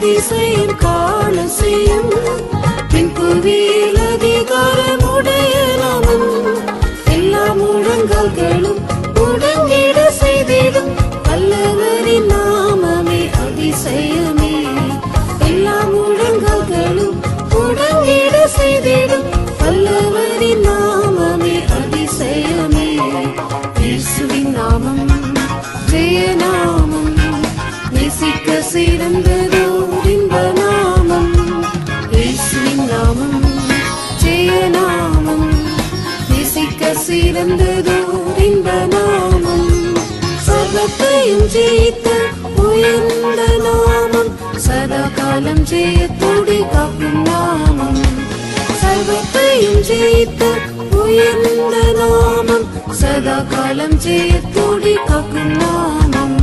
அதிசயம் காண செய்யும் பின்புவியில் அதிகாரமுடைய நாமம் எல்லா முழங்கால்களும் முடங்கிட செய்திடும் வல்லவரின் நாமமே அதிசயமே எல்லா முழங்கால்களும் முடங்கிட செய்திடும் வல்லவரின் நாமமே அதிசயமே இயேசுவின் நாமம் ஜெய நாமம் நேசிக்க சிறந்ததோ இன்ப நாமம் இயேசுவின் நாமம் ஜெய நாமம் நேசிக்க சிறந்ததோ இன்ப நாமம் சர்வத்தையும் ஜெயித்த உயர்ந்த நாமம் சதா காலம் ஜெயத்தோடு காக்கும் நாமம் சர்வத்தையும் ஜெயித்த உயர்ந்த நாமம் சதா காலம் ஜெயத்தோடு காக்கும் நாமம்